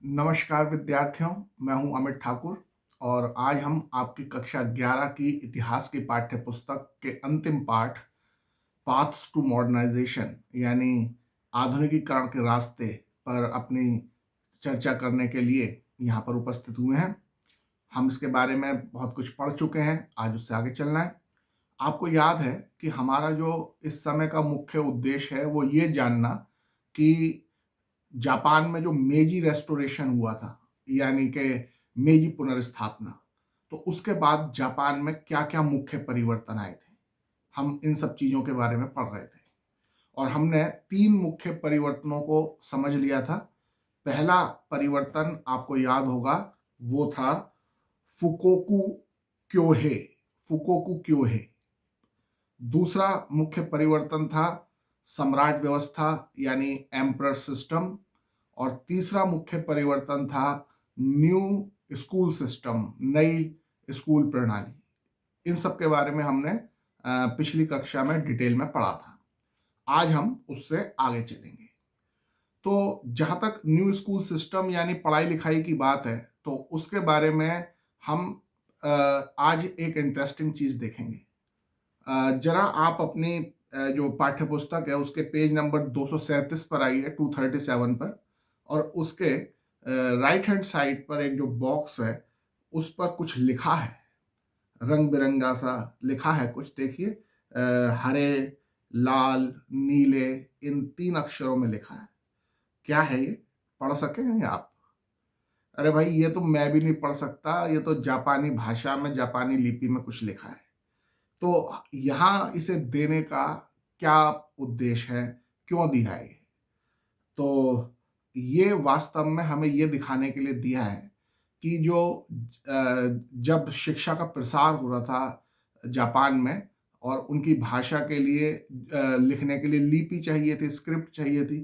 नमस्कार विद्यार्थियों, मैं हूं अमित ठाकुर और आज हम आपकी कक्षा 11 की इतिहास की पाठ्य पुस्तक के अंतिम पाठ पाथ्स टू मॉडर्नाइजेशन यानी आधुनिकीकरण के रास्ते पर अपनी चर्चा करने के लिए यहाँ पर उपस्थित हुए हैं। हम इसके बारे में बहुत कुछ पढ़ चुके हैं, आज उससे आगे चलना है। आपको याद है कि हमारा जो इस समय का मुख्य उद्देश्य है वो ये जानना कि जापान में जो मेजी रेस्टोरेशन हुआ था यानी कि मेजी पुनर्स्थापना, तो उसके बाद जापान में क्या क्या मुख्य परिवर्तन आए थे। हम इन सब चीज़ों के बारे में पढ़ रहे थे और हमने तीन मुख्य परिवर्तनों को समझ लिया था। पहला परिवर्तन आपको याद होगा, वो था फुकोकू क्योहे फुकोकू क्योहे। दूसरा मुख्य परिवर्तन था सम्राट व्यवस्था यानी एम्परर सिस्टम। और तीसरा मुख्य परिवर्तन था न्यू स्कूल सिस्टम, नई स्कूल प्रणाली। इन सब के बारे में हमने पिछली कक्षा में डिटेल में पढ़ा था। आज हम उससे आगे चलेंगे। तो जहाँ तक न्यू स्कूल सिस्टम यानी पढ़ाई लिखाई की बात है, तो उसके बारे में हम आज एक इंटरेस्टिंग चीज़ देखेंगे। जरा आप अपनी जो पाठ्य पुस्तक है उसके पेज नंबर 237 पर आइए, 237 पर, और उसके राइट हैंड साइड पर एक जो बॉक्स है उस पर कुछ लिखा है, रंग बिरंगा सा लिखा है कुछ। देखिए, हरे, लाल, नीले, इन तीन अक्षरों में लिखा है। क्या है ये? पढ़ सकेंगे आप? अरे भाई, ये तो मैं भी नहीं पढ़ सकता, ये तो जापानी भाषा में, जापानी लिपि में कुछ लिखा है। तो यहाँ इसे देने का क्या उद्देश्य है, क्यों दिया है? तो ये वास्तव में हमें ये दिखाने के लिए दिया है कि जब शिक्षा का प्रसार हो रहा था जापान में और उनकी भाषा के लिए लिखने के लिए लिपि चाहिए थी, स्क्रिप्ट चाहिए थी,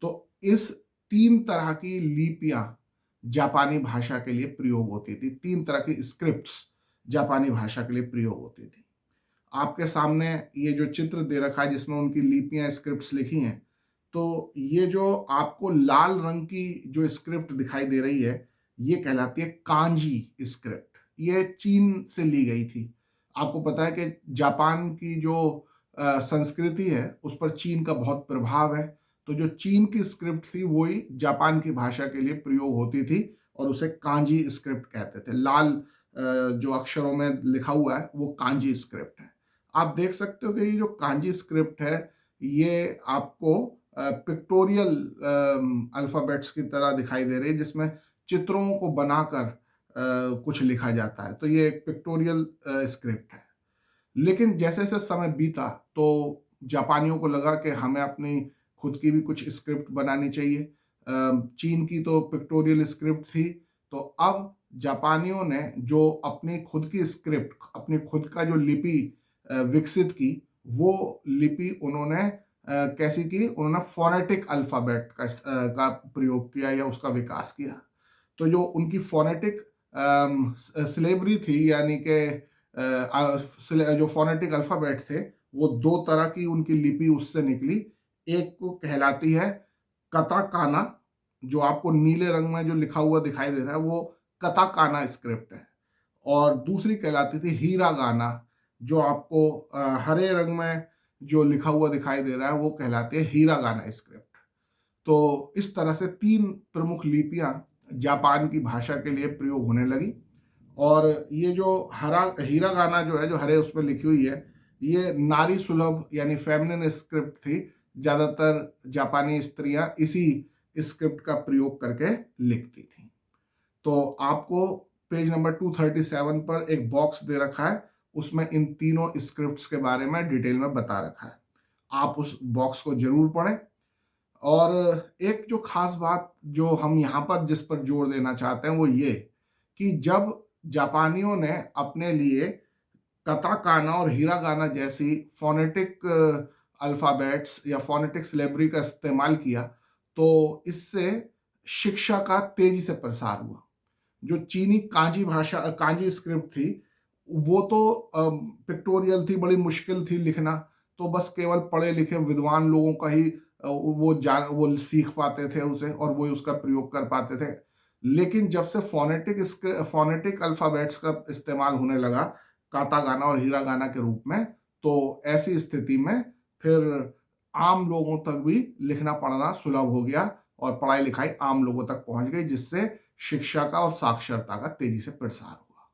तो इस तीन तरह की लिपियां जापानी भाषा के लिए प्रयोग होती थी। तीन तरह की स्क्रिप्ट्स जापानी भाषा के लिए प्रयोग होती थी। आपके सामने ये जो चित्र दे रखा है जिसमें उनकी लिपियां, स्क्रिप्ट्स लिखी हैं, तो ये जो आपको लाल रंग की जो स्क्रिप्ट दिखाई दे रही है, ये कहलाती है कांजी स्क्रिप्ट। ये चीन से ली गई थी। आपको पता है कि जापान की जो संस्कृति है उस पर चीन का बहुत प्रभाव है। तो जो चीन की स्क्रिप्ट थी वही जापान की भाषा के लिए प्रयोग होती थी और उसे कांजी स्क्रिप्ट कहते थे। लाल जो अक्षरों में लिखा हुआ है वो कांजी स्क्रिप्ट है। आप देख सकते हो कि ये जो कांजी स्क्रिप्ट है ये आपको पिक्टोरियल अल्फ़ाबेट्स की तरह दिखाई दे रही है, जिसमें चित्रों को बनाकर कुछ लिखा जाता है। तो ये एक पिक्टोरियल स्क्रिप्ट है। लेकिन जैसे जैसे समय बीता तो जापानियों को लगा कि हमें अपनी खुद की भी कुछ स्क्रिप्ट बनानी चाहिए। चीन की तो पिक्टोरियल स्क्रिप्ट थी, तो अब जापानियों ने जो अपनी खुद की स्क्रिप्ट, अपनी खुद का जो लिपि विकसित की, वो लिपि उन्होंने कैसी की? उन्होंने फोनेटिक अल्फ़ाबेट का प्रयोग किया या उसका विकास किया। तो जो उनकी फोनेटिक सिलेबरी थी यानी कि जो फोनेटिक अल्फ़ाबेट थे, वो दो तरह की उनकी लिपि उससे निकली। एक को कहलाती है कताकाना, जो आपको नीले रंग में जो लिखा हुआ दिखाई दे रहा है वो कताकाना स्क्रिप्ट है। और दूसरी कहलाती थी हीरागाना, जो आपको हरे रंग में जो लिखा हुआ दिखाई दे रहा है वो कहलाती है हीरागाना स्क्रिप्ट। तो इस तरह से तीन प्रमुख लिपियां जापान की भाषा के लिए प्रयोग होने लगी। और ये जो हरा हीरागाना जो है, जो हरे उसमें लिखी हुई है, ये नारी सुलभ यानी फेमिनिन स्क्रिप्ट थी। ज़्यादातर जापानी स्त्रियां इसी स्क्रिप्ट का प्रयोग करके लिखती थी। तो आपको पेज नंबर 237 पर एक बॉक्स दे रखा है, उसमें इन तीनों स्क्रिप्ट्स के बारे में डिटेल में बता रखा है। आप उस बॉक्स को जरूर पढ़ें। और एक जो खास बात जो हम यहाँ पर जिस पर जोर देना चाहते हैं वो ये कि जब जापानियों ने अपने लिए कताकाना और हिरागाना जैसी फोनेटिक अल्फ़ाबेट्स या फोनेटिक सिलेबरी का इस्तेमाल किया, तो इससे शिक्षा का तेजी से प्रसार हुआ। जो चीनी कांजी भाषा, कांजी स्क्रिप्ट थी, वो तो पिक्टोरियल थी, बड़ी मुश्किल थी लिखना। तो बस केवल पढ़े लिखे विद्वान लोगों का ही वो सीख पाते थे उसे और वो उसका प्रयोग कर पाते थे। लेकिन जब से फोनेटिक अल्फाबेट्स का इस्तेमाल होने लगा कातागाना और हिरागाना के रूप में, तो ऐसी स्थिति में फिर आम लोगों तक भी लिखना पढ़ना सुलभ हो गया और पढ़ाई लिखाई आम लोगों तक पहुंच गई, जिससे शिक्षा का और साक्षरता का तेजी से प्रसार हुआ।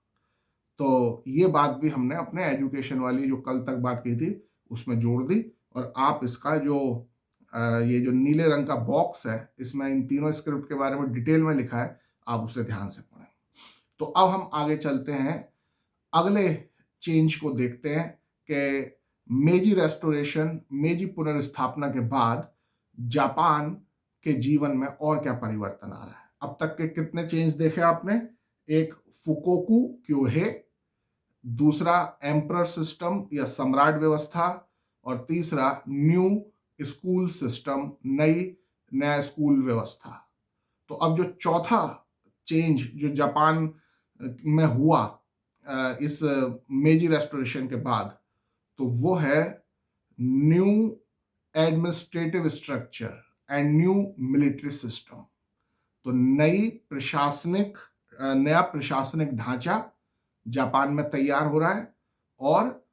तो ये बात भी हमने अपने एजुकेशन वाली जो कल तक बात की थी उसमें जोड़ दी। और आप इसका जो ये जो नीले रंग का बॉक्स है, इसमें इन तीनों स्क्रिप्ट के बारे में डिटेल में लिखा है, आप उसे ध्यान से पढ़ें। तो अब हम आगे चलते हैं, अगले चेंज को देखते हैं कि मेजी रेस्टोरेशन, मेजी पुनर्स्थापना के बाद जापान के जीवन में और क्या परिवर्तन आ रहा है। अब तक के कितने चेंज देखे आपने? एक फुकोकू क्योहे, दूसरा एम्परर सिस्टम या सम्राट व्यवस्था, और तीसरा न्यू स्कूल सिस्टम, नया स्कूल व्यवस्था। तो अब जो चौथा चेंज जो जापान में हुआ इस मेजी रेस्टोरेशन के बाद, तो वो है new administrative structure and new military system. तो नया प्रशासनिक ढांचा जापान में तैयार हो रहा है और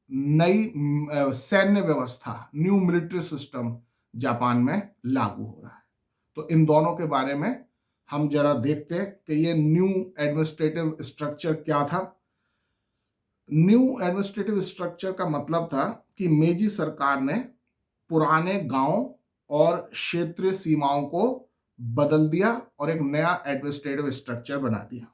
नई सैन्य व्यवस्था, न्यू मिलिट्री सिस्टम जापान में लागू हो रहा है। तो इन दोनों के बारे में हम जरा देखते हैं कि ये न्यू एडमिनिस्ट्रेटिव स्ट्रक्चर क्या था। न्यू एडमिनिस्ट्रेटिव स्ट्रक्चर का मतलब था कि मेजी सरकार ने पुराने गांव और क्षेत्रीय सीमाओं को बदल दिया और एक नया एडमिनिस्ट्रेटिव स्ट्रक्चर बना दिया।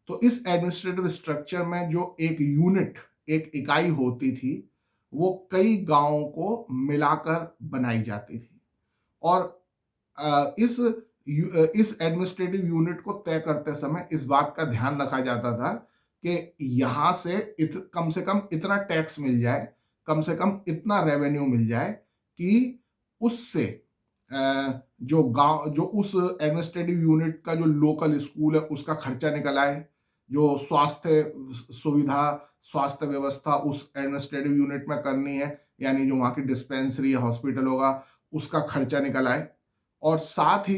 तो इस एडमिनिस्ट्रेटिव स्ट्रक्चर में जो एक यूनिट, एक इकाई होती थी, वो कई गांवों को मिलाकर बनाई जाती थी। और इस एडमिनिस्ट्रेटिव यूनिट को तय करते समय इस बात का ध्यान रखा जाता था कि यहां से कम इतना टैक्स मिल जाए, कम से कम इतना रेवेन्यू मिल जाए कि उससे जो उस एडमिनिस्ट्रेटिव यूनिट का जो लोकल स्कूल है उसका खर्चा निकल आए, जो स्वास्थ्य सुविधा, स्वास्थ्य व्यवस्था उस एडमिनिस्ट्रेटिव यूनिट में करनी है, यानी जो वहां की डिस्पेंसरी या हॉस्पिटल होगा उसका खर्चा निकल आए, और साथ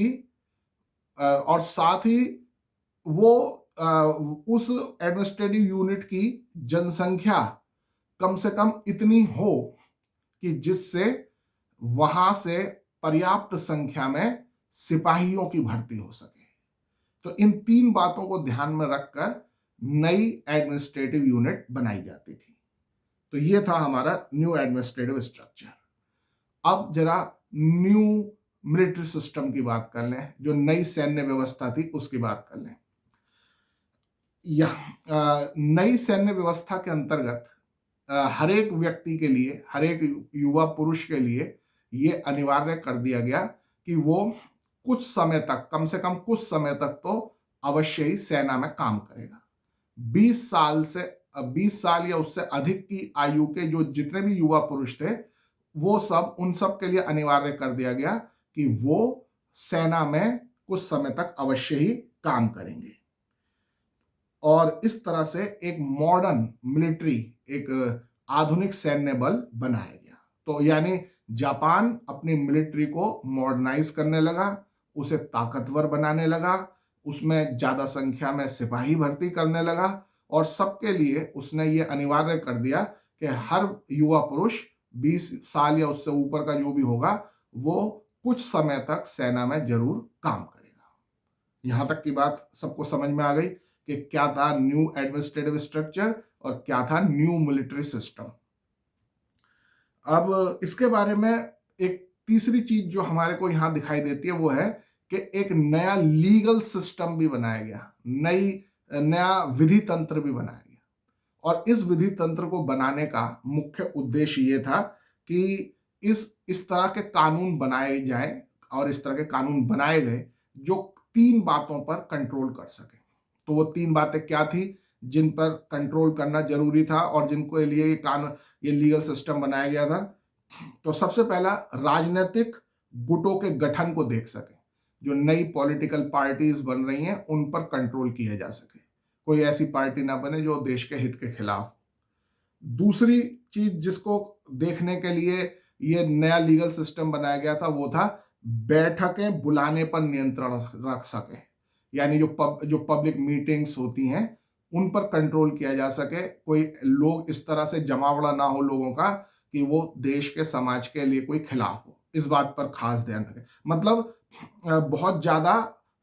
ही वो उस एडमिनिस्ट्रेटिव यूनिट की जनसंख्या कम से कम इतनी हो कि जिससे वहां से पर्याप्त संख्या में सिपाहियों की भर्ती हो सके। तो इन तीन बातों को ध्यान में रखकर नई एडमिनिस्ट्रेटिव यूनिट बनाई जाती थी। तो ये था हमारा न्यू एडमिनिस्ट्रेटिव स्ट्रक्चर। अब जरा न्यू मिलिट्री सिस्टम की बात कर लें, जो नई सैन्य व्यवस्था थी उसकी बात कर लें। नई सैन्य व्यवस्था के अंतर्गत हर एक व्यक्ति के लिए, हर एक युवा पुरुष के लिए ये अनिवार्य कर दिया गया कि वो कुछ समय तक, कम से कम कुछ समय तक तो अवश्य ही सेना में काम करेगा। 20 साल या उससे अधिक की आयु के जो जितने भी युवा पुरुष थे, उन सब के लिए अनिवार्य कर दिया गया कि वो सेना में कुछ समय तक अवश्य ही काम करेंगे। और इस तरह से एक मॉडर्न मिलिट्री, एक आधुनिक सैन्य बल बनाया गया। तो यानी जापान अपनी मिलिट्री को मॉडर्नाइज करने लगा, उसे ताकतवर बनाने लगा, उसमें ज्यादा संख्या में सिपाही भर्ती करने लगा, और सबके लिए उसने ये अनिवार्य कर दिया कि हर युवा पुरुष 20 साल या उससे ऊपर का जो भी होगा वो कुछ समय तक सेना में जरूर काम करेगा। यहां तक की बात सबको समझ में आ गई कि क्या था न्यू एडमिनिस्ट्रेटिव स्ट्रक्चर और क्या था न्यू मिलिट्री सिस्टम। अब इसके बारे में एक तीसरी चीज जो हमारे को यहां दिखाई देती है वो है कि एक नया लीगल सिस्टम भी बनाया गया, नया विधि तंत्र भी बनाया गया। और इस विधि तंत्र को बनाने का मुख्य उद्देश्य ये था कि इस तरह के कानून बनाए जाएं, और इस तरह के कानून बनाए गए जो 3 बातों पर कंट्रोल कर सके। तो वो 3 बातें क्या थी जिन पर कंट्रोल करना जरूरी था और जिनको लिए ये लीगल सिस्टम बनाया गया था? तो सबसे पहला, राजनीतिक गुटों के गठन को देख सके, जो नई पॉलिटिकल पार्टीज बन रही हैं उन पर कंट्रोल किया जा सके, कोई ऐसी पार्टी ना बने जो देश के हित के खिलाफ। दूसरी चीज जिसको देखने के लिए ये नया लीगल सिस्टम बनाया गया था वो था बैठकें बुलाने पर नियंत्रण रख सके, यानी जो पब्लिक मीटिंग्स होती हैं उन पर कंट्रोल किया जा सके, कोई लोग इस तरह से जमावड़ा ना हो लोगों का कि वो देश के समाज के लिए कोई खिलाफ हो, इस बात पर खास ध्यान रखें। मतलब बहुत ज्यादा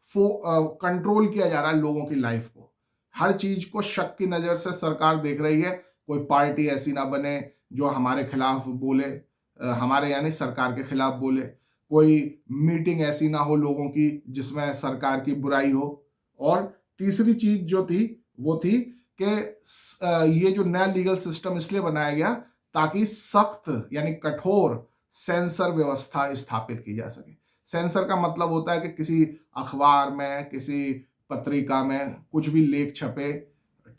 कंट्रोल किया जा रहा है लोगों की लाइफ को, हर चीज को शक की नजर से सरकार देख रही है। कोई पार्टी ऐसी ना बने जो हमारे खिलाफ बोले, हमारे यानी सरकार के खिलाफ बोले। कोई मीटिंग ऐसी ना हो लोगों की जिसमें सरकार की बुराई हो। और तीसरी चीज जो थी वो थी कि ये जो नया लीगल सिस्टम इसलिए बनाया गया ताकि सख्त यानी कठोर सेंसर व्यवस्था स्थापित की जा सके। सेंसर का मतलब होता है कि किसी अखबार में, किसी पत्रिका में कुछ भी लेख छपे,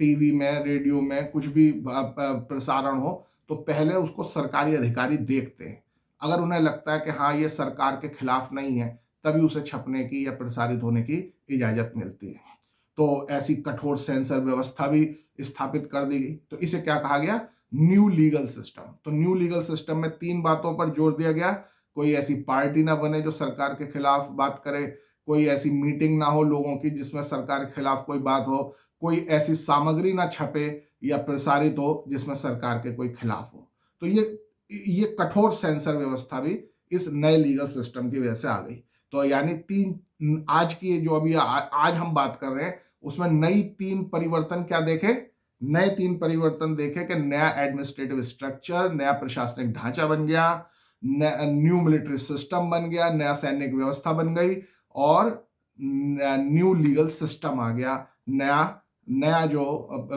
टीवी में, रेडियो में कुछ भी प्रसारण हो, तो पहले उसको सरकारी अधिकारी देखते हैं। अगर उन्हें लगता है कि हाँ ये सरकार के खिलाफ नहीं है, तभी उसे छपने की या प्रसारित होने की इजाजत मिलती है। तो ऐसी कठोर सेंसर व्यवस्था भी स्थापित कर दी गई। तो इसे क्या कहा गया? New legal system. तो न्यू लीगल सिस्टम में 3 बातों पर जोर दिया गया। कोई ऐसी पार्टी ना बने जो सरकार के खिलाफ बात करे, कोई ऐसी मीटिंग ना हो लोगों की जिसमें सरकार के खिलाफ कोई बात हो, कोई ऐसी सामग्री ना छपे या प्रसारित हो जिसमें सरकार के कोई खिलाफ हो। तो ये कठोर सेंसर व्यवस्था भी इस नए लीगल सिस्टम की वजह से आ गई। तो यानी 3 आज की जो अभी आज हम बात कर रहे हैं उसमें नई 3 परिवर्तन क्या देखे? नए 3 परिवर्तन देखे कि नया एडमिनिस्ट्रेटिव स्ट्रक्चर, नया प्रशासनिक ढांचा बन गया, न्यू मिलिट्री सिस्टम बन गया, नया सैनिक व्यवस्था बन गई और न्यू लीगल सिस्टम आ गया, नया जो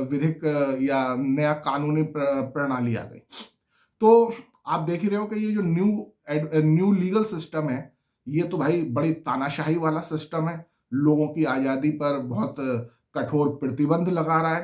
विधिक या नया कानूनी प्रणाली आ गई। तो आप देख ही रहे हो कि ये जो न्यू लीगल सिस्टम है, ये तो भाई बड़ी तानाशाही वाला सिस्टम है, लोगों की आजादी पर बहुत कठोर प्रतिबंध लगा रहा है।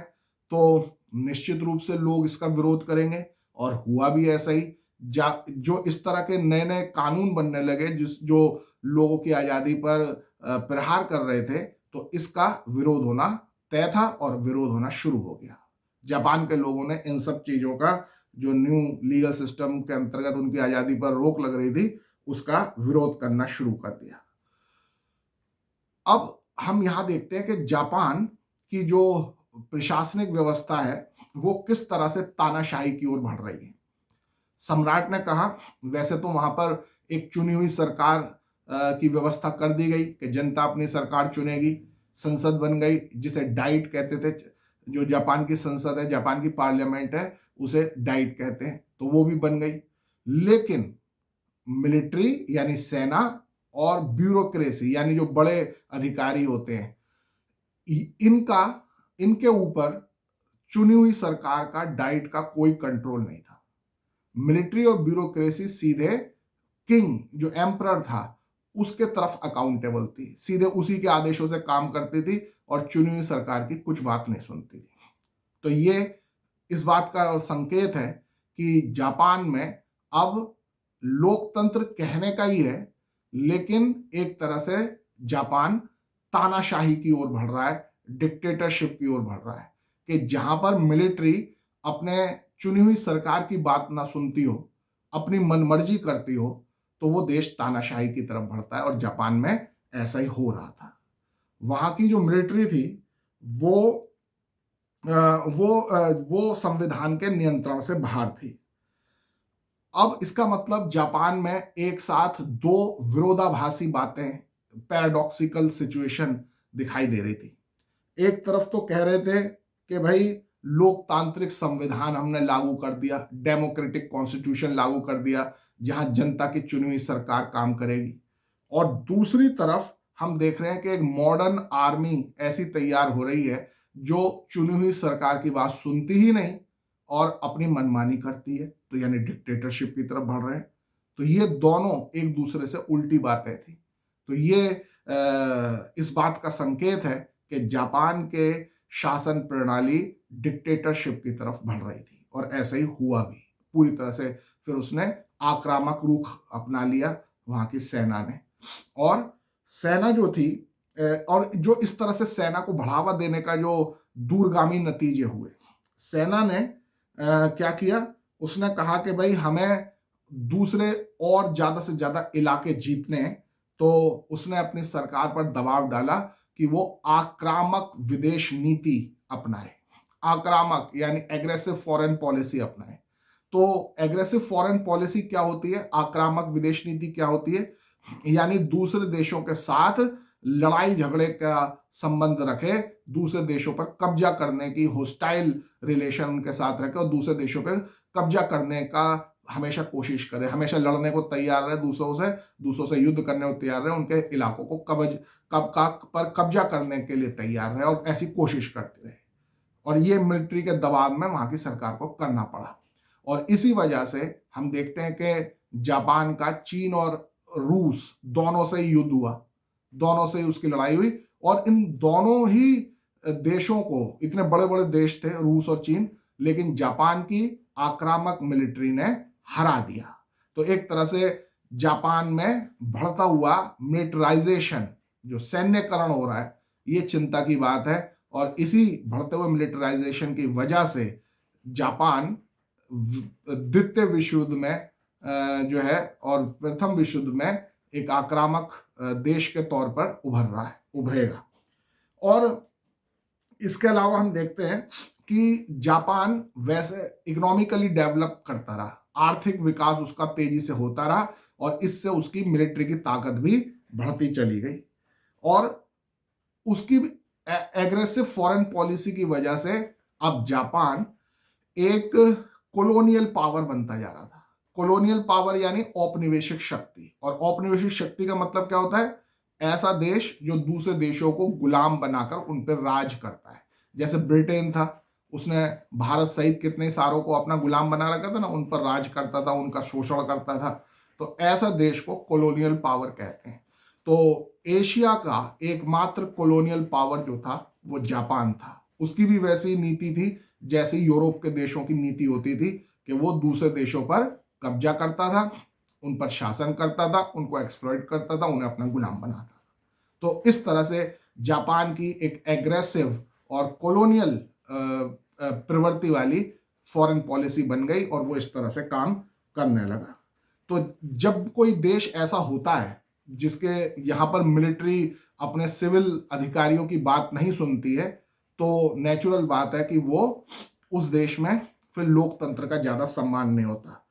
तो निश्चित रूप से लोग इसका विरोध करेंगे और हुआ भी ऐसा ही। जो इस तरह के नए नए कानून बनने लगे जो लोगों की आजादी पर प्रहार कर रहे थे, तो इसका विरोध होना तय था और विरोध होना शुरू हो गया। जापान के लोगों ने इन सब चीजों का, जो न्यू लीगल सिस्टम के अंतर्गत उनकी आजादी पर रोक लग रही थी, उसका विरोध करना शुरू कर दिया। अब हम यहां देखते हैं कि जापान की जो प्रशासनिक व्यवस्था है वो किस तरह से तानाशाही की ओर बढ़ रही है। सम्राट ने कहा, वैसे तो वहां पर एक चुनी हुई सरकार की व्यवस्था कर दी गई कि जनता अपनी सरकार चुनेगी, संसद बन गई जिसे डाइट कहते थे। जो जापान की संसद है, जापान की पार्लियामेंट है, उसे डाइट कहते हैं, तो वो भी बन गई। लेकिन मिलिट्री यानी सेना और ब्यूरोक्रेसी यानी जो बड़े अधिकारी होते हैं, इनके ऊपर चुनी हुई सरकार का, डाइट का कोई कंट्रोल नहीं था। मिलिट्री और ब्यूरोक्रेसी सीधे किंग, जो एम्परर था, उसके तरफ अकाउंटेबल थी, सीधे उसी के आदेशों से काम करती थी और चुनी हुई सरकार की कुछ बात नहीं सुनती थी। तो ये इस बात का संकेत है कि जापान में अब लोकतंत्र कहने का ही है, लेकिन एक तरह से जापान तानाशाही की ओर बढ़ रहा है, डिक्टेटरशिप की ओर बढ़ रहा है, कि जहां पर मिलिट्री अपने चुनी हुई सरकार की बात ना सुनती हो, अपनी मनमर्जी करती हो, तो वो देश तानाशाही की तरफ बढ़ता है। और जापान में ऐसा ही हो रहा था। वहां की जो मिलिट्री थी वो वो संविधान के नियंत्रण से बाहर थी। अब इसका मतलब जापान में एक साथ 2 विरोधाभासी बातें, पैराडॉक्सिकल सिचुएशन दिखाई दे रही थी। एक तरफ तो कह रहे थे कि भाई लोकतांत्रिक संविधान हमने लागू कर दिया, डेमोक्रेटिक कॉन्स्टिट्यूशन लागू कर दिया, जहां जनता की चुनी हुई सरकार काम करेगी। और दूसरी तरफ हम देख रहे हैं कि एक मॉडर्न आर्मी ऐसी तैयार हो रही है जो चुनी हुई सरकार की बात सुनती ही नहीं और अपनी मनमानी करती है, तो यानी डिक्टेटरशिप की तरफ बढ़ रहे हैं। तो ये दोनों एक दूसरे से उल्टी बातें थी। तो ये इस बात का संकेत है कि जापान के शासन प्रणाली डिक्टेटरशिप की तरफ बढ़ रही थी और ऐसे ही हुआ भी पूरी तरह से। फिर उसने आक्रामक रुख अपना लिया वहां की सेना ने। और सेना जो थी, और जो इस तरह से सेना को बढ़ावा देने का जो दूरगामी नतीजे हुए, सेना ने क्या किया, उसने कहा कि भाई हमें दूसरे और ज्यादा से ज्यादा इलाके जीतने हैं। तो उसने अपनी सरकार पर दबाव डाला कि वो आक्रामक विदेश नीति अपनाए। आक्रामक यानी एग्रेसिव फॉरेन पॉलिसी अपनाए। तो एग्रेसिव फॉरेन पॉलिसी क्या होती है, आक्रामक विदेश नीति क्या होती है, यानी दूसरे देशों के साथ लड़ाई झगड़े का संबंध रखे, दूसरे देशों पर कब्जा करने की, होस्टाइल रिलेशन उनके साथ रखे और दूसरे देशों पर कब्जा करने का हमेशा कोशिश करे, हमेशा लड़ने को तैयार रहे, दूसरों से युद्ध करने को तैयार रहे, उनके इलाकों को पर कब्जा करने के लिए तैयार रहे और ऐसी कोशिश करते रहे। और ये मिलिट्री के दबाव में वहां की सरकार को करना पड़ा। और इसी वजह से हम देखते हैं कि जापान का चीन और रूस दोनों से ही युद्ध हुआ, दोनों से ही उसकी लड़ाई हुई। और इन दोनों ही देशों को, इतने बड़े बड़े देश थे रूस और चीन, लेकिन जापान की आक्रामक मिलिट्री ने हरा दिया। तो एक तरह से जापान में बढ़ता हुआ मिलिटराइजेशन, जो सैन्यकरण हो रहा है, ये चिंता की बात है। और इसी बढ़ते हुए मिलिटराइजेशन की वजह से जापान द्वितीय विश्व युद्ध में जो है और प्रथम विश्व युद्ध में एक आक्रामक देश के तौर पर उभरेगा। और इसके अलावा हम देखते हैं कि जापान वैसे इकोनॉमिकली डेवलप करता रहा, आर्थिक विकास उसका तेजी से होता रहा और इससे उसकी मिलिट्री की ताकत भी बढ़ती चली गई। और उसकी एग्रेसिव फॉरेन पॉलिसी की वजह से अब जापान एक कॉलोनियल पावर बनता जा रहा था। कॉलोनियल पावर यानी औपनिवेशिक शक्ति। और औपनिवेशिक शक्ति का मतलब क्या होता है, ऐसा देश जो दूसरे देशों को गुलाम बनाकर उन पर राज करता है। जैसे ब्रिटेन था, उसने भारत सहित कितने सारों को अपना गुलाम बना रखा था ना, उन पर राज करता था, उनका शोषण करता था। तो ऐसा देश को कॉलोनियल पावर कहते हैं। तो एशिया का एकमात्र कॉलोनियल पावर जो था वो जापान था। उसकी भी वैसी नीति थी जैसे यूरोप के देशों की नीति होती थी कि वो दूसरे देशों पर कब्जा करता था, उन पर शासन करता था, उनको एक्सप्लॉइट करता था, उन्हें अपना गुलाम बनाता था। तो इस तरह से जापान की एक एग्रेसिव और कॉलोनियल प्रवृत्ति वाली फॉरेन पॉलिसी बन गई और वो इस तरह से काम करने लगा। तो जब कोई देश ऐसा होता है जिसके यहाँ पर मिलिट्री अपने सिविल अधिकारियों की बात नहीं सुनती है, तो नेचुरल बात है कि वो उस देश में फिर लोकतंत्र का ज़्यादा सम्मान नहीं होता।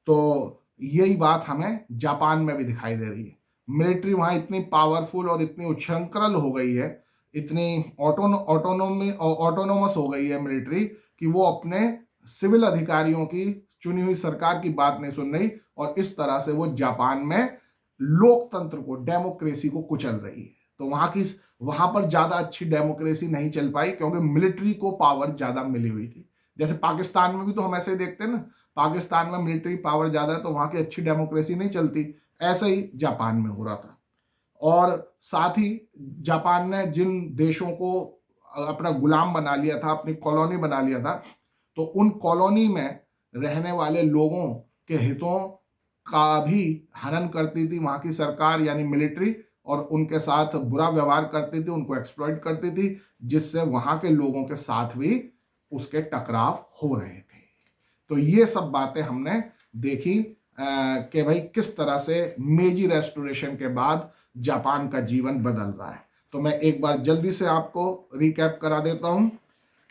तो यही बात हमें जापान में भी दिखाई दे रही है। मिलिट्री वहाँ इतनी पावरफुल और इतनी उच्छृंखल हो गई है, इतनी ऑटोनोमस हो गई है मिलिट्री कि वो अपने सिविल अधिकारियों की चुनी हुई सरकार की बात नहीं सुन रही और इस तरह से वो जापान में लोकतंत्र को, डेमोक्रेसी को कुचल रही है। तो वहां पर ज्यादा अच्छी डेमोक्रेसी नहीं चल पाई क्योंकि मिलिट्री को पावर ज्यादा मिली हुई थी। जैसे पाकिस्तान में भी तो हम ऐसे ही देखते हैं ना, पाकिस्तान में मिलिट्री पावर ज्यादा है तो वहां की अच्छी डेमोक्रेसी नहीं चलती, ऐसा ही जापान में हो रहा था। और साथ ही जापान ने जिन देशों को अपना गुलाम बना लिया था, अपनी कॉलोनी बना लिया था, तो उन कॉलोनी में रहने वाले लोगों के हितों का भी हनन करती थी वहां की सरकार यानी मिलिट्री, और उनके साथ बुरा व्यवहार करती थी, उनको एक्सप्लॉइट करती थी, जिससे वहां के लोगों के साथ भी उसके टकराव हो रहे थे। तो ये सब बातें हमने देखी कि भाई किस तरह से मेजी रेस्टोरेशन के बाद जापान का जीवन बदल रहा है। तो मैं एक बार जल्दी से आपको रिकैप करा देता हूं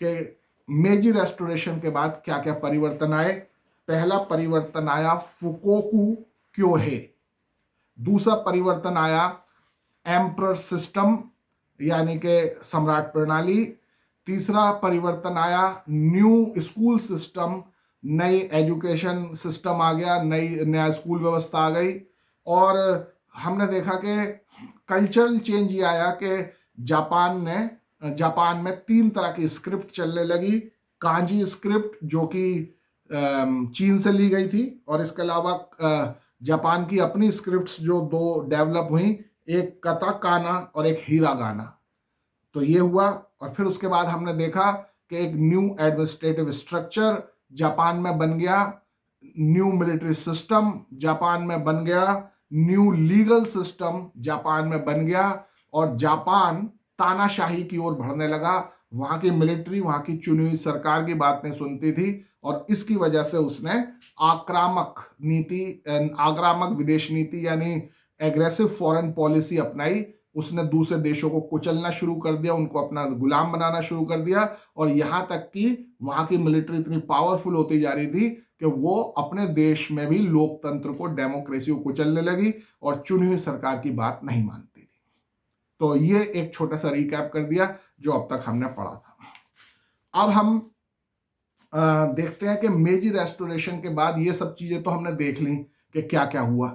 कि मेजी रेस्टोरेशन के बाद क्या क्या परिवर्तन आए। पहला परिवर्तन आया फुकोकू क्योहे। दूसरा परिवर्तन आया एम्परर सिस्टम यानी कि सम्राट प्रणाली। तीसरा परिवर्तन आया न्यू स्कूल सिस्टम, नई एजुकेशन सिस्टम आ गया, नया स्कूल व्यवस्था आ गई। और हमने देखा कि कल्चरल चेंज ये आया कि जापान में 3 तरह की स्क्रिप्ट चलने लगी। कांजी स्क्रिप्ट जो कि चीन से ली गई थी, और इसके अलावा जापान की अपनी स्क्रिप्ट्स जो 2 डेवलप हुई, एक कताकाना और एक हीरागाना। तो ये हुआ। और फिर उसके बाद हमने देखा कि एक न्यू एडमिनिस्ट्रेटिव स्ट्रक्चर जापान में बन गया, न्यू मिलिट्री सिस्टम जापान में बन गया, न्यू लीगल सिस्टम जापान में बन गया, और जापान तानाशाही की ओर बढ़ने लगा। वहां की मिलिट्री वहां की चुनी हुई सरकार की बात नहीं सुनती थी और इसकी वजह से उसने आक्रामक विदेश नीति यानी एग्रेसिव फॉरेन पॉलिसी अपनाई उसने दूसरे देशों को कुचलना शुरू कर दिया, उनको अपना गुलाम बनाना शुरू कर दिया, और यहां तक कि वहां की मिलिट्री इतनी पावरफुल होती जा रही थी कि वो अपने देश में भी लोकतंत्र को, डेमोक्रेसी को कुचलने लगी और चुनी हुई सरकार की बात नहीं मानती थी। तो ये एक छोटा सा रिकैप कर दिया जो अब तक हमने पढ़ा था। अब हम देखते हैं कि मेजी रेस्टोरेशन के बाद ये सब चीजें तो हमने देख ली कि क्या क्या हुआ।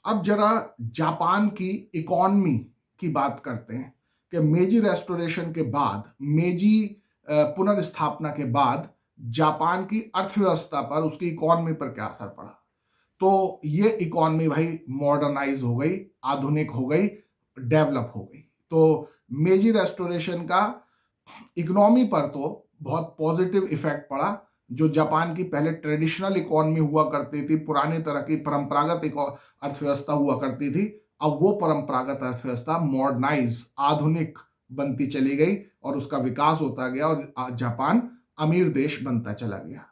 अब जरा जापान की इकोनॉमी की बात करते हैं कि मेजी रेस्टोरेशन के बाद, मेजी पुनर्स्थापना के बाद जापान की अर्थव्यवस्था पर, उसकी इकोनॉमी पर क्या असर पड़ा। तो ये इकोनॉमी भाई मॉडर्नाइज हो गई, आधुनिक हो गई, डेवलप हो गई। तो मेजी रेस्टोरेशन का इकोनॉमी पर तो बहुत पॉजिटिव इफेक्ट पड़ा। जो जापान की पहले ट्रेडिशनल इकोनॉमी हुआ करती थी, पुरानी तरह की परंपरागत अर्थव्यवस्था हुआ करती थी, अब वो परंपरागत अर्थव्यवस्था मॉडर्नाइज, आधुनिक बनती चली गई और उसका विकास होता गया और जापान अमीर देश बनता चला गया।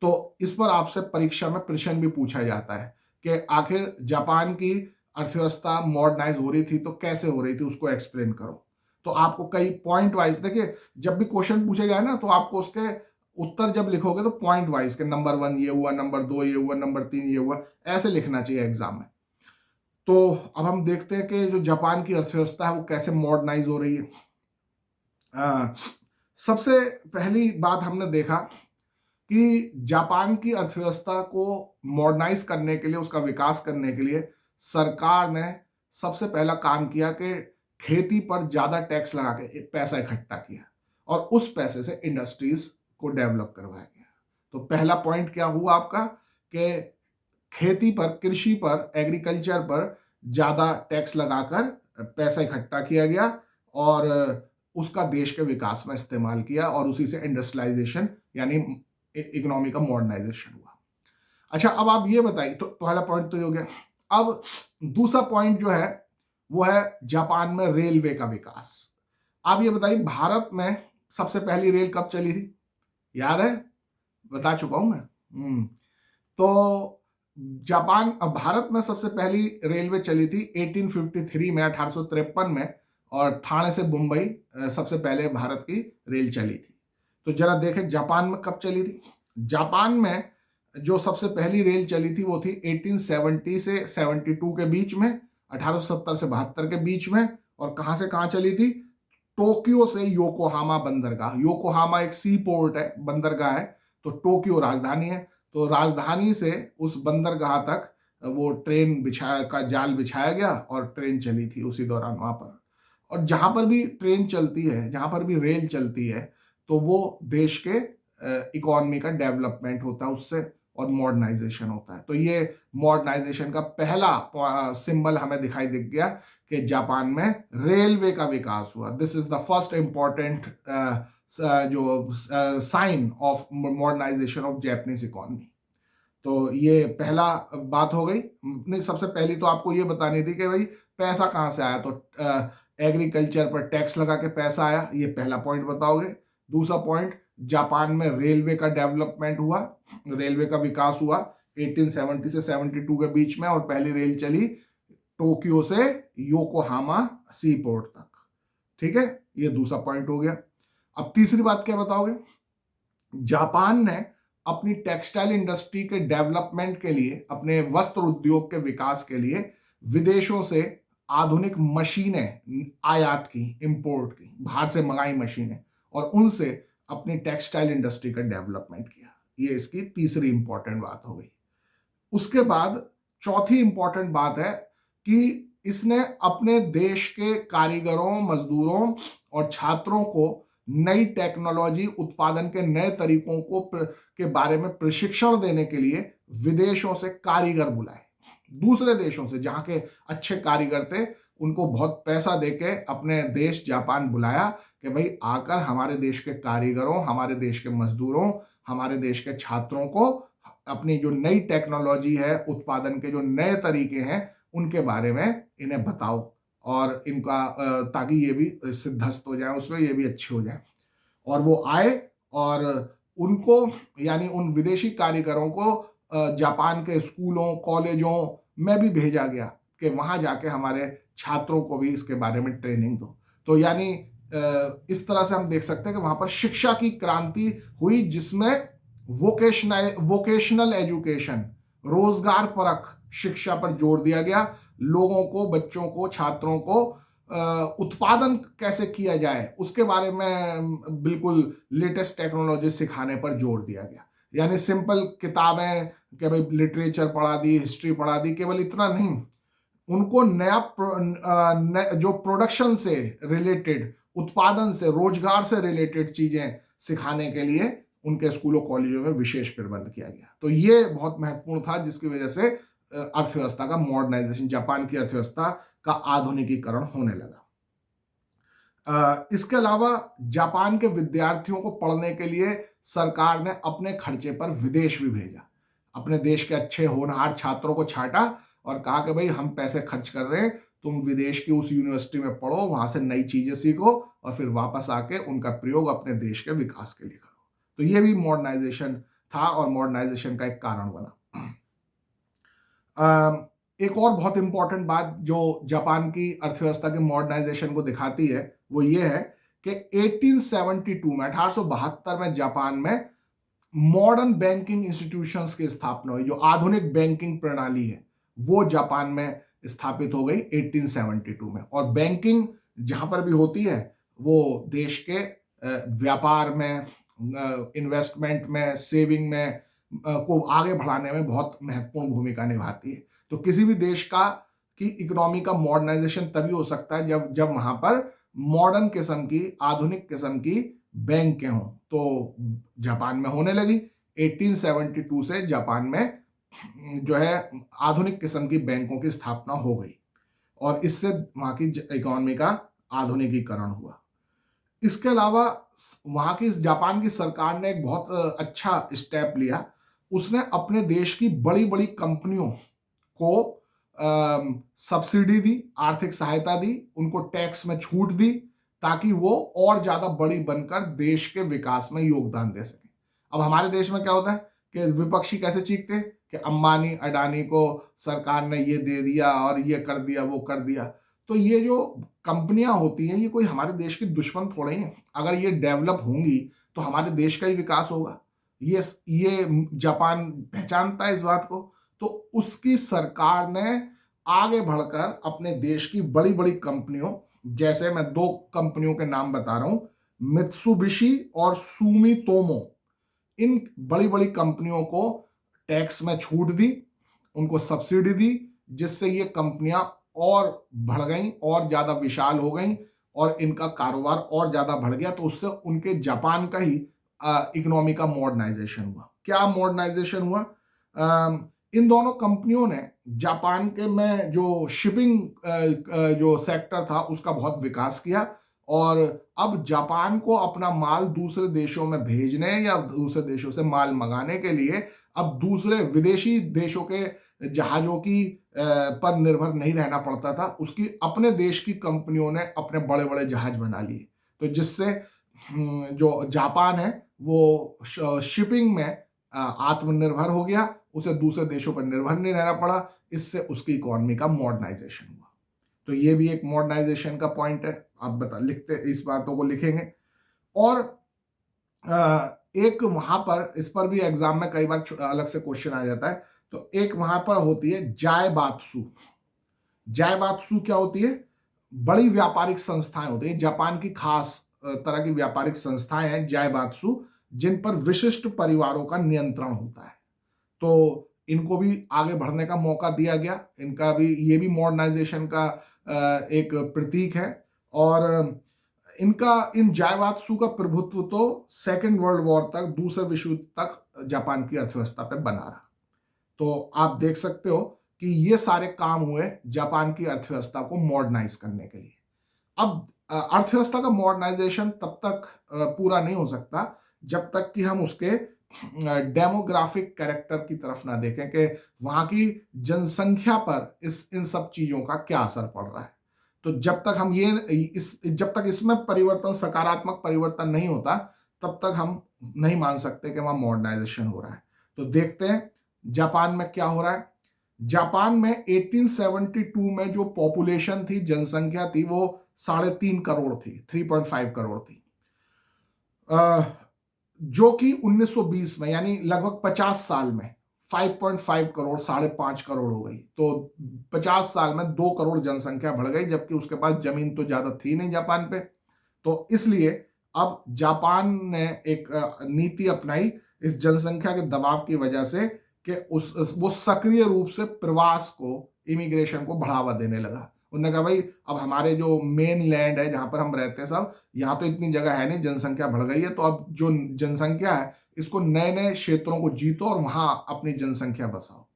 तो इस पर आपसे परीक्षा में प्रश्न भी पूछा जाता है कि आखिर जापान की अर्थव्यवस्था मॉडर्नाइज हो रही थी तो कैसे हो रही थी, उसको एक्सप्लेन करो। तो आपको कई पॉइंट वाइज, देखिए जब भी क्वेश्चन पूछे जाए ना, तो आपको उसके उत्तर जब लिखोगे तो पॉइंट वाइज के नंबर 1 ये हुआ, नंबर 2 ये हुआ, नंबर 3 ये हुआ, ऐसे लिखना चाहिए एग्जाम में। तो अब हम देखते हैं कि जो जापान की अर्थव्यवस्था है वो कैसे मॉडर्नाइज हो रही है। सबसे पहली बात हमने देखा कि जापान की अर्थव्यवस्था को मॉडर्नाइज करने के लिए, उसका विकास करने के लिए सरकार ने सबसे पहला काम किया कि खेती पर ज्यादा टैक्स लगा के पैसा इकट्ठा किया और उस पैसे से इंडस्ट्रीज को डेवलप करवाया गया। तो पहला पॉइंट क्या हुआ आपका कि खेती पर, कृषि पर, एग्रीकल्चर पर ज्यादा टैक्स लगाकर पैसा इकट्ठा किया गया और उसका देश के विकास में इस्तेमाल किया और उसी से इंडस्ट्रियलाइजेशन यानी इकोनॉमी का मॉडर्नाइजेशन हुआ। अच्छा, अब आप ये बताइए, तो पहला पॉइंट तो हो गया। अब दूसरा पॉइंट जो है वो है जापान में रेलवे का विकास। आप ये बताइए, भारत में सबसे पहली रेल कब चली थी? याद है? बता चुका हूं मैं। तो भारत में सबसे पहली रेलवे चली थी 1853 में, 1853 में, और थाने से मुंबई सबसे पहले भारत की रेल चली थी। तो जरा देखें जापान में कब चली थी। जापान में जो सबसे पहली रेल चली थी वो थी 1870 से 72 के बीच में, 1870 से 72 के बीच में। और कहां से कहां चली थी? टोक्यो से योकोहामा बंदरगाह। योकोहामा एक सी पोर्ट है, बंदरगाह है, तो टोक्यो राजधानी है। तो राजधानी से उस बंदरगाह तक वो ट्रेन का जाल बिछाया गया और ट्रेन चली थी उसी दौरान वहां पर। और जहां पर भी ट्रेन चलती है, जहां पर भी रेल चलती है, तो वो देश के इकोनॉमी का डेवलपमेंट होता है उससे, और मॉडर्नाइजेशन होता है। तो ये मॉडर्नाइजेशन का पहला सिंबल हमें दिखाई दिख गया कि जापान में रेलवे का विकास हुआ। This is the first important जो sign of modernisation of Japanese economy. तो ये पहला बात हो गई। नहीं, सबसे पहली तो आपको ये बतानी थी कि भाई पैसा कहां से आया। तो एग्रीकल्चर पर टैक्स लगा के पैसा आया, ये पहला पॉइंट बताओगे। दूसरा पॉइंट, जापान में रेलवे का डेवलपमेंट हुआ, रेलवे का विकास हुआ 1870 से 72 के बीच में, और पहली रेल चली टोक्यो से योकोहामा सी पोर्ट तक। ठीक है, ये दूसरा पॉइंट हो गया। अब तीसरी बात क्या बताओगे? जापान ने अपनी टेक्सटाइल इंडस्ट्री के डेवलपमेंट के लिए, अपने वस्त्र उद्योग के विकास के लिए विदेशों से आधुनिक मशीनें आयात की, इंपोर्ट की, बाहर से मंगाई मशीनें, और उनसे अपनी टेक्सटाइल इंडस्ट्री का डेवलपमेंट किया। ये इसकी तीसरी इंपॉर्टेंट बात हो गई। उसके बाद चौथी इंपॉर्टेंट बात है कि इसने अपने देश के कारीगरों, मजदूरों और छात्रों को नई टेक्नोलॉजी, उत्पादन के नए तरीकों के बारे में प्रशिक्षण देने के लिए विदेशों से कारीगर बुलाए। दूसरे देशों से जहां के अच्छे कारीगर थे, उनको बहुत पैसा देके अपने देश जापान बुलाया कि भाई आकर हमारे देश के कारीगरों, हमारे देश के मजदूरों, हमारे देश के छात्रों को अपनी जो नई टेक्नोलॉजी है, उत्पादन के जो नए तरीके हैं, उनके बारे में इन्हें बताओ, और इनका ताकि ये भी सिद्धस्त हो जाए, उसमें ये भी अच्छे हो जाए। और वो आए और उनको, यानी उन विदेशी कारीगरों को जापान के स्कूलों, कॉलेजों में भी भेजा गया कि वहां जाके हमारे छात्रों को भी इसके बारे में ट्रेनिंग दो। तो यानी इस तरह से हम देख सकते हैं कि वहां पर शिक्षा की क्रांति हुई, जिसमें वोकेशनल एजुकेशन, रोजगार परक शिक्षा पर जोर दिया गया। लोगों को, बच्चों को, छात्रों को उत्पादन कैसे किया जाए उसके बारे में बिल्कुल लेटेस्ट टेक्नोलॉजी सिखाने पर जोर दिया गया। यानी सिंपल किताबें कि भाई लिटरेचर पढ़ा दी, हिस्ट्री पढ़ा दी, केवल इतना नहीं, उनको जो प्रोडक्शन से रिलेटेड, उत्पादन से, रोजगार से रिलेटेड चीजें सिखाने के लिए उनके स्कूलों कॉलेजों में विशेष प्रबंध किया गया। तो ये बहुत महत्वपूर्ण था, जिसकी वजह से अर्थव्यवस्था का मॉडर्नाइजेशन, जापान की अर्थव्यवस्था का आधुनिकीकरण होने लगा। इसके अलावा जापान के विद्यार्थियों को पढ़ने के लिए सरकार ने अपने खर्चे पर विदेश भी भेजा। अपने देश के अच्छे होनहार छात्रों को छांटा और कहा कि भाई हम पैसे खर्च कर रहे हैं, तुम विदेश की उस यूनिवर्सिटी में पढ़ो, वहां से नई चीजें सीखो और फिर वापस आके उनका प्रयोग अपने देश के विकास के लिए करो। तो ये भी मॉडर्नाइजेशन था और मॉडर्नाइजेशन का एक कारण बना। एक और बहुत इंपॉर्टेंट बात जो जापान की अर्थव्यवस्था के मॉडर्नाइजेशन को दिखाती है वो ये है कि 1872 में, 1872 में जापान में मॉडर्न बैंकिंग इंस्टीट्यूशंस की स्थापना हुई। जो आधुनिक बैंकिंग प्रणाली है वो जापान में स्थापित हो गई 1872 में। और बैंकिंग जहां पर भी होती है वो देश के व्यापार में, इन्वेस्टमेंट में, सेविंग में को आगे बढ़ाने में बहुत महत्वपूर्ण भूमिका निभाती है। तो किसी भी देश की इकोनॉमी का मॉडर्नाइजेशन तभी हो सकता है जब वहां पर मॉडर्न किस्म की, आधुनिक किस्म की बैंक हों। तो जापान में होने लगी। 1872 से जापान में जो है आधुनिक किस्म की बैंकों की स्थापना हो गई और इससे वहां की इकोनॉमी का आधुनिकीकरण हुआ। इसके अलावा वहां की, जापान की सरकार ने एक बहुत अच्छा स्टेप लिया। उसने अपने देश की बड़ी बड़ी कंपनियों को सब्सिडी दी, आर्थिक सहायता दी, उनको टैक्स में छूट दी ताकि वो और ज्यादा बड़ी बनकर देश के विकास में योगदान दे सके। अब हमारे देश में क्या होता है कि विपक्षी कैसे चीखते हैं कि अंबानी अडानी को सरकार ने ये दे दिया और ये कर दिया, वो कर दिया। तो ये जो कंपनियां होती हैं ये कोई हमारे देश की दुश्मन थोड़े ही हैं। अगर ये डेवलप होंगी तो हमारे देश का ही विकास होगा। ये जापान पहचानता है इस बात को। तो उसकी सरकार ने आगे बढ़कर अपने देश की बड़ी बड़ी कंपनियों, जैसे मैं दो कंपनियों के नाम बता रहा हूं, मित्सुबिशी और सुमितोमो, इन बड़ी बड़ी कंपनियों को टैक्स में छूट दी, उनको सब्सिडी दी, जिससे ये कंपनियां और बढ़ गईं और ज्यादा विशाल हो गईं और इनका कारोबार और ज्यादा बढ़ गया। तो उससे उनके जापान का ही इकोनॉमी का मॉडर्नाइजेशन हुआ। क्या मॉडर्नाइजेशन हुआ? इन दोनों कंपनियों ने जापान के में जो शिपिंग जो सेक्टर था उसका बहुत विकास किया और अब जापान को अपना माल दूसरे देशों में भेजने या दूसरे देशों से माल मंगाने के लिए अब दूसरे विदेशी देशों के जहाजों की पर निर्भर नहीं रहना पड़ता था। उसकी अपने देश की कंपनियों ने अपने बड़े बड़े जहाज बना लिए। तो जिससे जो जापान है वो शिपिंग में आत्मनिर्भर हो गया, उसे दूसरे देशों पर निर्भर नहीं रहना पड़ा। इससे उसकी इकोनॉमी का मॉडर्नाइजेशन हुआ। तो ये भी एक मॉडर्नाइजेशन का पॉइंट है। आप लिखते इस बातों को लिखेंगे। और एक वहां पर, इस पर भी एग्जाम में कई बार अलग से क्वेश्चन आ जाता है। तो एक वहां पर होती है जायबात्सु। जायबात्सु क्या होती है? बड़ी व्यापारिक संस्थाएं होती हैं, जापान की खास तरह की व्यापारिक संस्थाएं हैं जायबात्सु, जिन पर विशिष्ट परिवारों का नियंत्रण होता है। तो इनको भी आगे बढ़ने का मौका दिया गया। इनका भी, ये भी मॉडर्नाइजेशन का एक प्रतीक है। और इन जायबात्सु का प्रभुत्व तो सेकेंड वर्ल्ड वॉर तक, दूसरे विश्व युद्ध तक जापान की अर्थव्यवस्था पे बना रहा। तो आप देख सकते हो कि ये सारे काम हुए जापान की अर्थव्यवस्था को मॉडर्नाइज करने के लिए। अब अर्थव्यवस्था का मॉडर्नाइजेशन तब तक पूरा नहीं हो सकता जब तक कि हम उसके डेमोग्राफिक कैरेक्टर की तरफ ना देखें कि वहां की जनसंख्या पर इन सब चीजों का क्या असर पड़ रहा है। तो जब तक जब तक इसमें परिवर्तन, सकारात्मक परिवर्तन नहीं होता, तब तक हम नहीं मान सकते कि वहां मॉडर्नाइजेशन हो रहा है। तो देखते हैं जापान में क्या हो रहा है। जापान में 1872 में जो पॉपुलेशन थी, जनसंख्या थी, वो 3.5 करोड़ थी, 3.5 करोड़ थी, जो कि 1920 में यानी लगभग 50 साल में 5.5 करोड़, 5.5 करोड़ हो गई। तो 50 साल में 2 करोड़ जनसंख्या बढ़ गई, जबकि उसके पास जमीन तो ज्यादा थी नहीं जापान पे। तो इसलिए अब जापान ने एक नीति अपनाई इस जनसंख्या के दबाव की वजह से कि वो सक्रिय रूप से प्रवास को, इमिग्रेशन को बढ़ावा देने लगा। उन्होंने कहा भाई अब हमारे जो मेन लैंड है जहां पर हम रहते हैं सब, यहाँ तो इतनी जगह है नहीं, जनसंख्या बढ़ गई है, तो अब जो जनसंख्या है इसको नए नए क्षेत्रों को जीतो और वहां अपनी जनसंख्या बसाओ।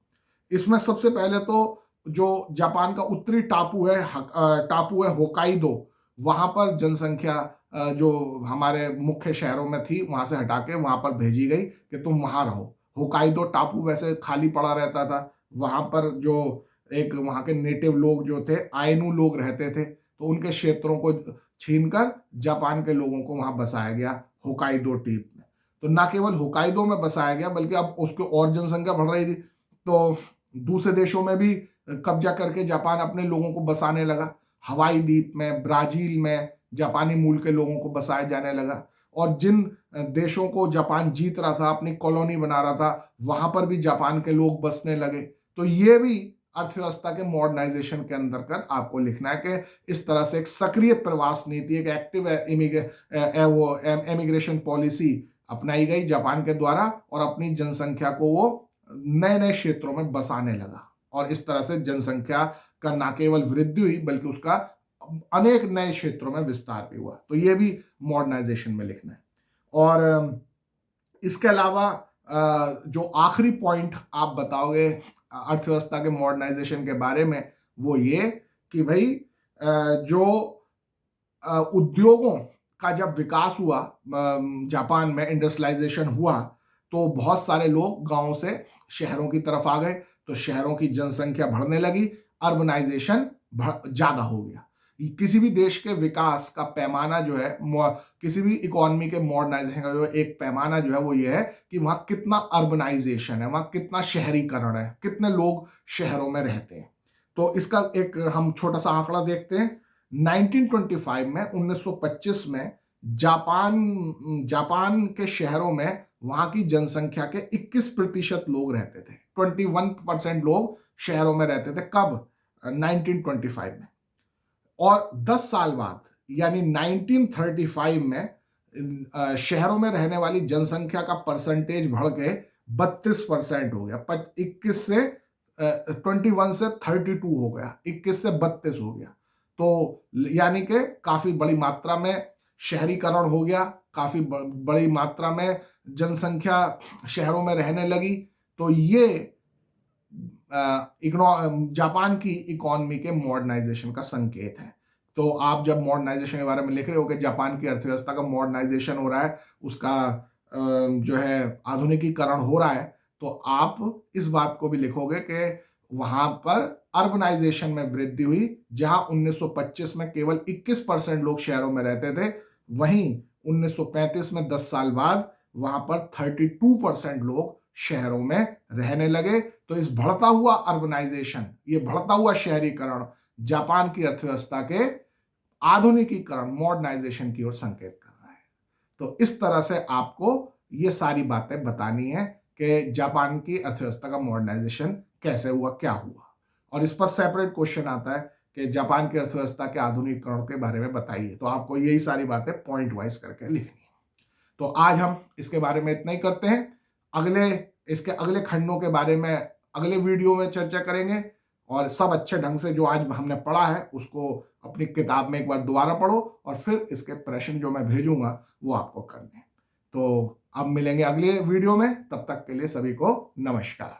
इसमें सबसे पहले तो जो जापान का उत्तरी टापू है होकाइदो, वहां पर जनसंख्या जो हमारे मुख्य शहरों में थी वहां से हटा के वहां पर भेजी गई कि तुम वहां रहो। होकाइदो टापू वैसे खाली पड़ा रहता था, वहां पर जो एक वहां के नेटिव लोग जो थे, आइनू लोग रहते थे, तो उनके क्षेत्रों को छीनकर जापान के लोगों को वहां बसाया गया होकाइदो द्वीप में। तो ना केवल होकाइदो में बसाया गया बल्कि अब उसकी और जनसंख्या बढ़ रही थी, तो दूसरे देशों में भी कब्जा करके जापान अपने लोगों को बसाने लगा। हवाई द्वीप में, ब्राजील में जापानी मूल के लोगों को बसाया जाने लगा। और जिन देशों को जापान जीत रहा था, अपनी कॉलोनी बना रहा था, वहां पर भी जापान के लोग बसने लगे। तो ये भी अर्थव्यवस्था के मॉडर्नाइजेशन के अंतर्गत आपको लिखना है कि इस तरह से एक सक्रिय प्रवास नीति, एक एक्टिव इमिग्रेशन पॉलिसी अपनाई गई जापान के द्वारा और अपनी जनसंख्या को वो नए नए क्षेत्रों में बसाने लगा। और इस तरह से जनसंख्या का न केवल वृद्धि हुई बल्कि उसका अनेक नए क्षेत्रों में विस्तार भी हुआ। तो ये भी मॉडर्नाइजेशन में लिखना है। और इसके अलावा जो आखिरी पॉइंट आप बताओगे अर्थव्यवस्था के मॉडर्नाइजेशन के बारे में, वो ये कि भाई जो उद्योगों का जब विकास हुआ, जापान में इंडस्ट्रियलाइजेशन हुआ, तो बहुत सारे लोग गांवों से शहरों की तरफ आ गए, तो शहरों की जनसंख्या बढ़ने लगी, अर्बनाइजेशन ज्यादा हो गया। किसी भी देश के विकास का पैमाना जो है, किसी भी इकोनॉमी के मॉडर्नाइजेशन का जो एक पैमाना जो है वो ये है कि वहां कितना अर्बनाइजेशन है, वहां कितना शहरीकरण है, कितने लोग शहरों में रहते हैं। तो इसका एक हम छोटा सा आंकड़ा देखते हैं। 1925 में 1925 में जापान के शहरों में वहां की जनसंख्या के 21% लोग रहते थे। 21% लोग शहरों में रहते थे। कब? 1925 में। और 10 साल बाद यानी 1935 में शहरों में रहने वाली जनसंख्या का परसेंटेज बढ़ के 32% हो गया। 21 से 21 से 32 हो गया, 21 से 32 हो गया। तो यानी कि काफी बड़ी मात्रा में शहरीकरण हो गया, काफी बड़ी मात्रा में जनसंख्या शहरों में रहने लगी। तो ये जापान की इकोनॉमी के मॉडर्नाइजेशन का संकेत है। तो आप जब मॉडर्नाइजेशन के बारे में लिख रहे हो कि जापान की अर्थव्यवस्था का मॉडर्नाइजेशन हो रहा है, उसका जो है आधुनिकीकरण हो रहा है, तो आप इस बात को भी लिखोगे कि वहां पर अर्बनाइजेशन में वृद्धि हुई। जहां 1925 में केवल 21% लोग शहरों में रहते थे, वहीं 1935 में 10 साल बाद वहां पर 32% लोग शहरों में रहने लगे। तो इस बढ़ता हुआ अर्बनाइजेशन, ये बढ़ता हुआ शहरीकरण जापान की अर्थव्यवस्था के आधुनिकीकरण, मॉडर्नाइजेशन की ओर संकेत कर रहा है। तो इस तरह से आपको ये सारी बातें बतानी है कि जापान की अर्थव्यवस्था का मॉडर्नाइजेशन कैसे हुआ, क्या हुआ। और इस पर सेपरेट क्वेश्चन आता है कि जापान की अर्थव्यवस्था के आधुनिकीकरण के बारे में बताइए। तो आपको यही सारी बातें पॉइंट वाइज करके लिखनी है। तो आज हम इसके बारे में इतना ही करते हैं। इसके अगले खंडों के बारे में अगले वीडियो में चर्चा करेंगे। और सब अच्छे ढंग से जो आज हमने पढ़ा है उसको अपनी किताब में एक बार दोबारा पढ़ो और फिर इसके प्रश्न जो मैं भेजूंगा वो आपको करने। तो अब मिलेंगे अगले वीडियो में, तब तक के लिए सभी को नमस्कार।